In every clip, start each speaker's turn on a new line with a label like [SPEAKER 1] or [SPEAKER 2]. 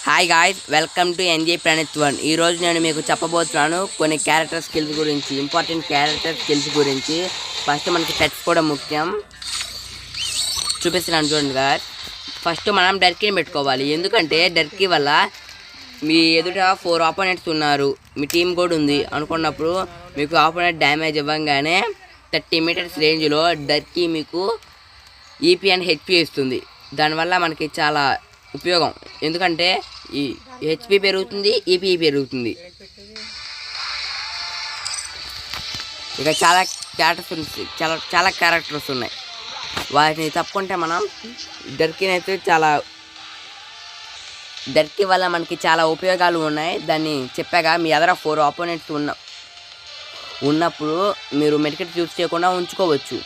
[SPEAKER 1] Hi guys, welcome to NJ Pranith one. ఈరోజు నేను మీకు చెప్పబోతున్నాను కొన్ని క్యారెక్టర్ స్కిల్స్ గురించి, ఇంపార్టెంట్ క్యారెక్టర్ స్కిల్స్ గురించి. ఫస్ట్ మనకి పెట్స్ కూడా ముఖ్యం, చూపిస్తున్నాను చూడండి గాయ్స్. ఫస్ట్ మనం డర్కీని పెట్టుకోవాలి, ఎందుకంటే డర్కీ వల్ల మీ ఎదుట 4 ఆపోనెంట్స్ ఉన్నారు, మీ టీం కూడా ఉంది అనుకున్నప్పుడు మీకు ఆపోనెంట్ డ్యామేజ్ ఇవ్వగానే 30 మీటర్స్ రేంజ్లో డర్కీ మీకు ఈపీ అండ్ హెచ్పి ఇస్తుంది. దానివల్ల మనకి చాలా ఉపయోగం, ఎందుకంటే ఈ హెచ్పి పెరుగుతుంది, ఈపీ పెరుగుతుంది. ఇక చాలా క్యారెక్టర్స్ ఉన్నాయి, వాటిని తప్పుకుంటే మనం డర్కీని అయితే డర్కీ వల్ల మనకి చాలా ఉపయోగాలు ఉన్నాయి. దాన్ని చెప్పాక మీ ఎదర 4 ఆపోనెంట్స్ ఉన్నప్పుడు మీరు మెడికెట్ యూజ్ చేయకుండా ఉంచుకోవచ్చు.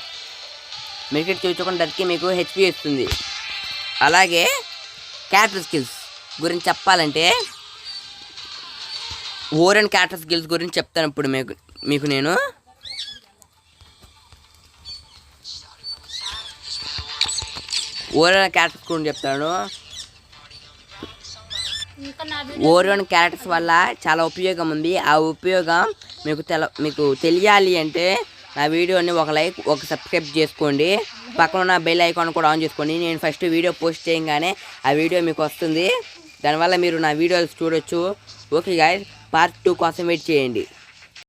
[SPEAKER 1] మెడికెట్ యూజ్ చేయకుండా డర్కీ మీకు హెచ్పి ఇస్తుంది. అలాగే క్యారెక్టర్ స్కిల్స్ గురించి చెప్పాలంటే ఓరియన్ క్యారెక్టర్ స్కిల్స్ గురించి చెప్తాను ఇప్పుడు మీకు నేను. ఓరియన్ క్యారెక్టర్స్ గురించి చెప్తాను. ఓరియన్ క్యారెక్టర్స్ వల్ల చాలా ఉపయోగం ఉంది. ఆ ఉపయోగం మీకు తెలియాలి అంటే నా వీడియోని ఒక లైక్, ఒక సబ్స్క్రైబ్ చేసుకోండి. పక్కన ఉన్న బెల్ ఐకాన్ కూడా ఆన్ చేసుకోండి. నేను ఫస్ట్ వీడియో పోస్ట్ చేయగానే ఆ వీడియో మీకు వస్తుంది. దానివల్ల మీరు నా వీడియోస్ చూడొచ్చు. ఓకే గాయ్స్, పార్ట్ 2 కోసం వెయిట్ చేయండి.